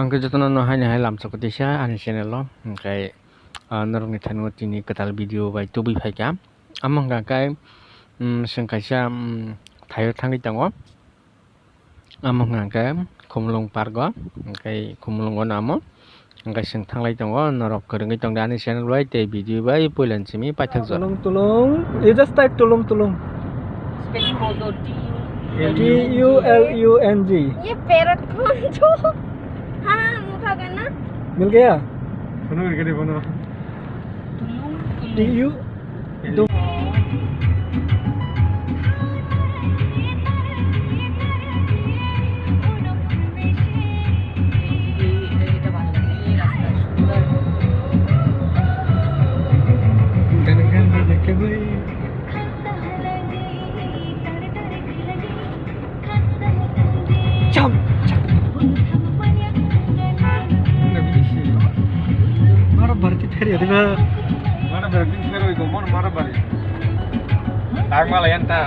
Kejutan no hanya halam seketisha ani channel lo kai norong ni thanu tini ketal video bai tubi phaika amang ga kai sengkaisa thayo thangi tango amang ga kai khumlung pargo kai khumlung namo kai seng thanglai tango norok korengi tong ani channel bai te video bai poilan simi paithak jo tulung you just type tulung Spelling bodo TULUNG ये parrot कौन जो हाँ मुखा करना मिल गया तुलुंग TU berarti tadi ada mana berarti pero iko mon mara bari tag mala yanta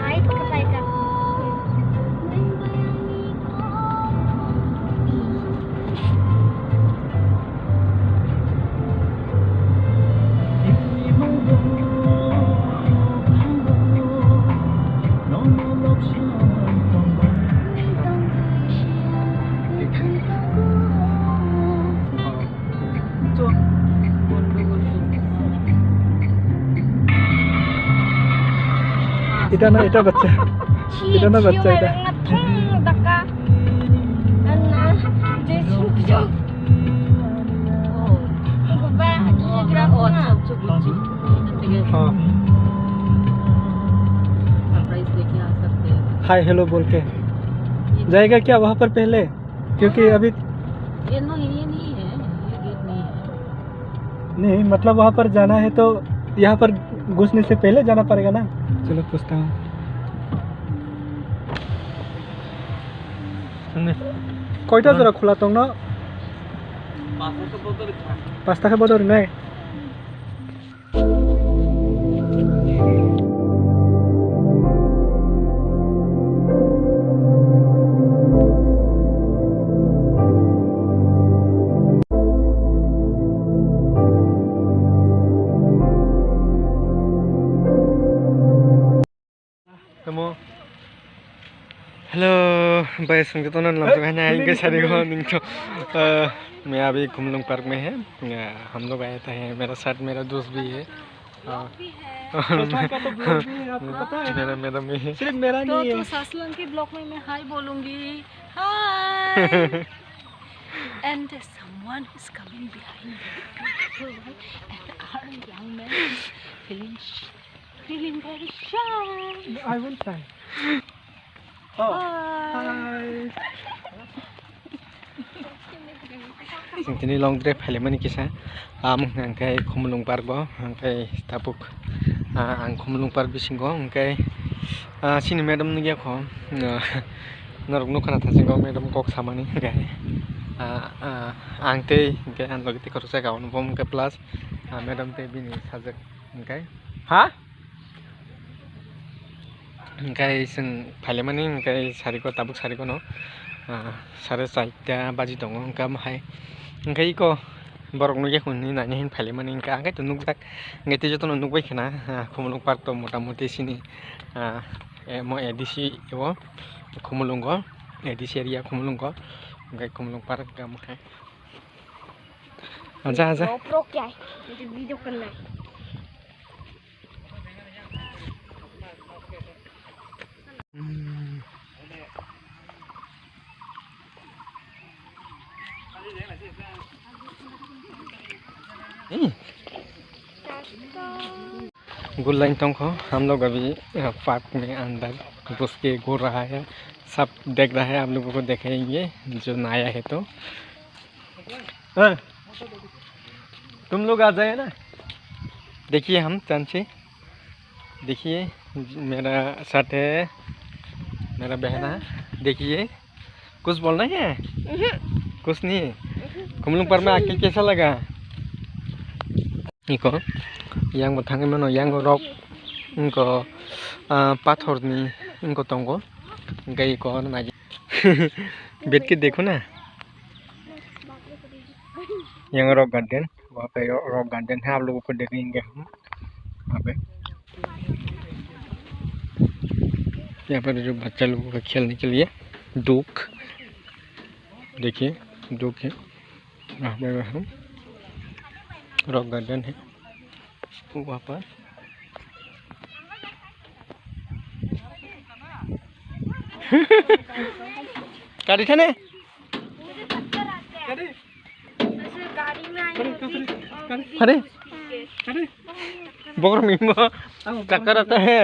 night का bike का itu baca itu na baca itu daka ana jesu jo oh ba kira oh सब बुच्ची हाँ सरप्राइज लेके आ सकते हैं hi hello बोल के जाएगा क्या वहाँ पर पहले क्योंकि अभी ये नहीं है ये गेट नहीं है नहीं मतलब वहाँ पर जाना है तो यहाँ पर घुसने से पहले जाना पड़ेगा ना चलो पूछता हूँ कोईटा जरा खुला तो ना पास्ता के बदल नहीं हेलो भाई संगीतों इनके सारे मैं अभी खुमलुंग पार्क में है हम लोग आए थे मेरा साथ मेरा दोस्त भी है मेरा मेरा में है सिर्फ मेरा नहीं है तो सासलंग के ब्लॉक में मैं हाय बोलूंगी हाय and someone is coming behind me and our young man is feeling very shy. I won't try. Oh, hi. Sini long drive halaman kisah angkai khumlung park bo angkai tapuk ang khumlung park bisingo angkai sini madam ngia kho norok nukana thasinggo madam kok samani angkai angte angkai an logiti khorsa gaun bom angkai plus madam te bini sajak angkai ha angkai sing halaman angkai sariko tapuk sariko no sare saita baji dong angkam hai angkai ko borok nuge khuni nani hin phale mani angkai angkai to nukdak ngete joto nukbai khana khumulung park to motamuti sini mo edisi ewo khumulungo edisi area khumulungo angkai khumulung park gam hai aja aja GoPro क्या है मुझे video करना है good line Tong को हम लोग अभी park में अंदर घुस के घूर रहा है, सब देख रहा है। आप लोगों को देखेंगे जो नया है तो तुम लोग आ जाए ना। देखिए हम चांची, देखिए मेरा साथ है, मेरा बहन है। देखिए कुछ बोलना है? कुछ नहीं। कुमलुंग पर में आके कैसा लगा? इको yang bertanggung mana yang rock engko pathorni engko tongo gai ko na बैठ के देखो ना। yang रॉक गार्डन, वहाँ पे रॉक गार्डन है, आप लोगों को देखेंगे हम वहाँ पे। यहाँ पर जो बच्चा लोगों का खेलने के लिए डूक, देखिए डूक है वहाँ पे। हम रॉक गार्डन है वहाँ पर। गाड़ी था ने अरे बोर में चक्कर आता है।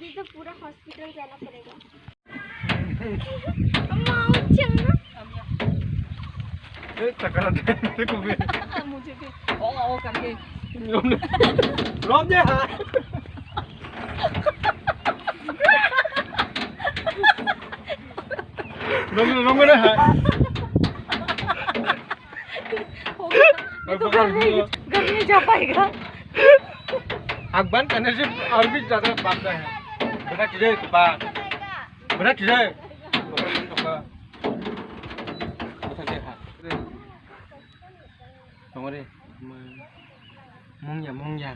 तो पूरा हॉस्पिटल जाना पड़ेगा। चक्कर आता है मुझे भी ओ करके रोम दे। हाँ रोम ना है। तो घर में जा पाएगा। आग बंद करने से और भी ज़्यादा भागता है। बेटा किधर बात? बेटा किधर? हमारे मुंगिया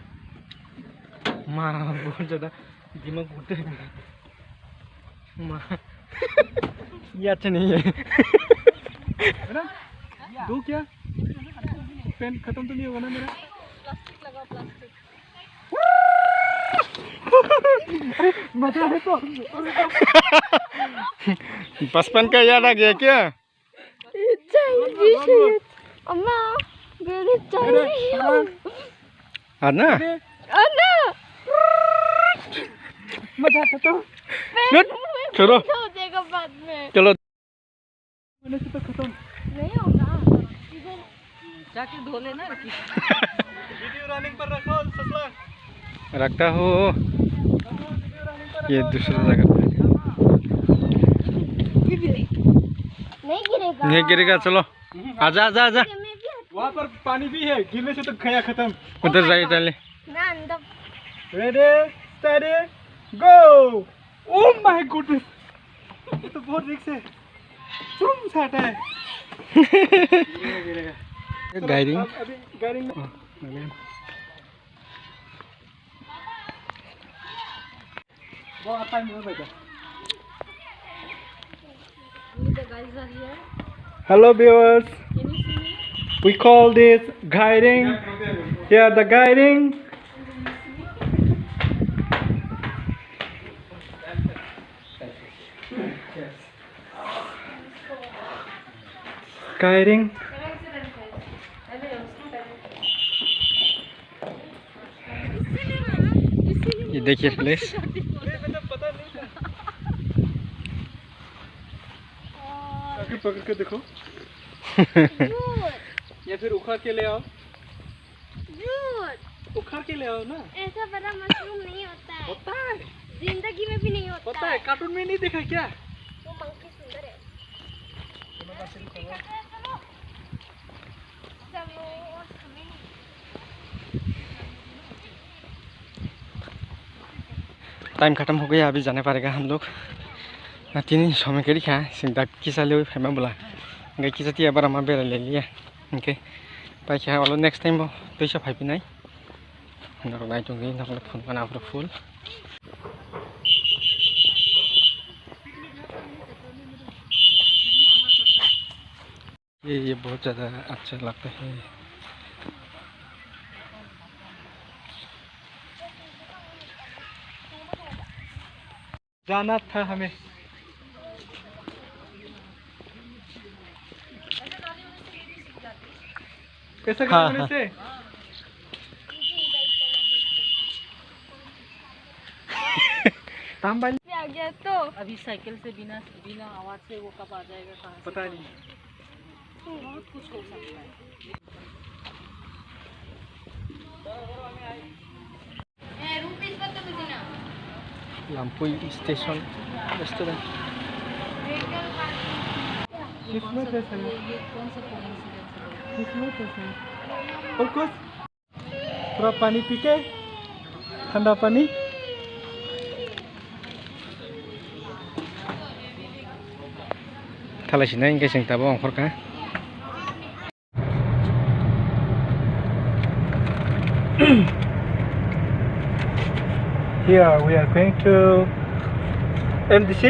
माँ बहुत ज़्यादा दिमाग घूमते हैं माँ। ये अच्छा नहीं है। दो क्या पेन खत्म तो नहीं होगा ना मेरा? प्लास्टिक लगाओ, प्लास्टिक। मजा है तो। बचपन का याद आ गया क्या? अम्मा मेरे चाहिए आना अन्ना मजा आता तो। चलो हो जाएगा बाद में। चलो होने से तो खत्म नहीं होगा। इधर जाके धो लेना। वीडियो रनिंग पर रखो ससला। रखता हो ये दूसरी जगह पे नहीं गिरेगा। नहीं गिरेगा। चलो आजा आजा आजा। वहाँ पर पानी भी है, गिरने से तो खया खत्म। उधर जाइए चले। ना अंदर ready steady go. Oh my goodness, ये तो बहुत रिस्क है। चुम साटा है। गाइडिंग अभी गाइडिंग में वो आता है मेरा बेटा। The guys are here. Hello viewers, Can you see me? we call this guiding. Here the guiding. Guiding. ये देखिए प्लेस। आगे पकड़ के देखो। या फिर उखाड़ के ले आओ। उखाड़ के ले आओ ना। ऐसा बड़ा मशरूम नहीं होता है। होता है, जिंदगी में भी नहीं होता है। कार्टून में नहीं देखा क्या? वो मंकी सुंदर है। चलो हमें टाइम खत्म हो गया, अभी जाने पड़ेगा हम लोग। तीन समय के लिए सिंधा किसा ले फेमा बोला गई किसा ती बार हमारे बेरा ले लिया इनके पैसा वालों नेक्स्ट टाइम वो पैसा फाइव नहीं नाइट होंगे ना फोन का नाम फुल। ये बहुत ज़्यादा अच्छा लगता है। जाना था हमें। कैसा हाँ, करने हाँ। से तांबाल पे आ गया तो अभी साइकिल से बिना बिना आवाज से वो कब आ जाएगा कहाँ से? पता नहीं बहुत कुछ हो सकता है. रुपीस पर तो मुझे ना Lampuy Station Restaurant. ये किसमें कौन सा कैसा है? ये कौन सा कोइंसिडेंस है? किसमें कैसा है और कुछ थोड़ा पानी पी के ठंडा पानी Thalasina ingkay sing tabo ang ka. here we are going to MDC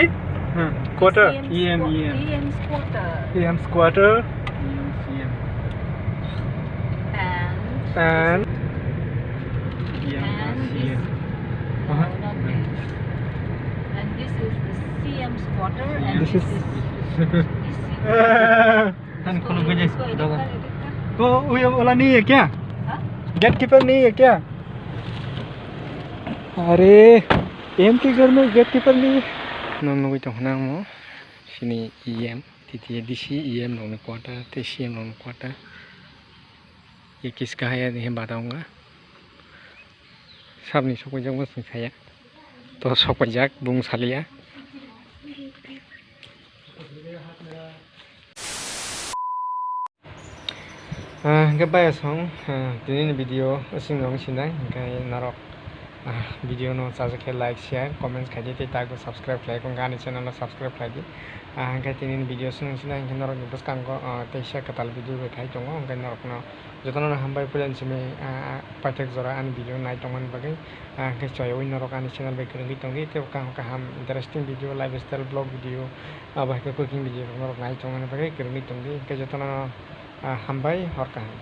quarter EM's quarter. EM's quarter And and this, Uh-huh. not this. And this is the CM's quarter and This this is- is kan इसको kalau kerja इसको edit कर, edit कर. तो ये वाला नहीं है क्या हाँ? गेट कीपर नहीं है क्या अरे एम के घर में गेट कीपर नहीं है Nung itong hanang mo. Sini EM. Titi DC EM nung kuwata. TCM nung kuwata. Ikis kaya ni batang nga. Sab ni sokojak mo sing saya. To sokojak bung salia. Gabay song dinin video asing nong sinay kay narok video no sajake like share comments khaji te tago subscribe like kong gani channel no subscribe khaji kay tinin video sunung sinay kay narok bus kanggo teisha katal video be khai tongo kay narok no jotono hambai pulen sime patek jora an video nai tongan bagai kay choyo narok ani channel be krengi tongi te kang ham interesting video lifestyle blog video abah ke cooking video narok nai tongan bagai krengi tongi kay jotono hambai hor kaham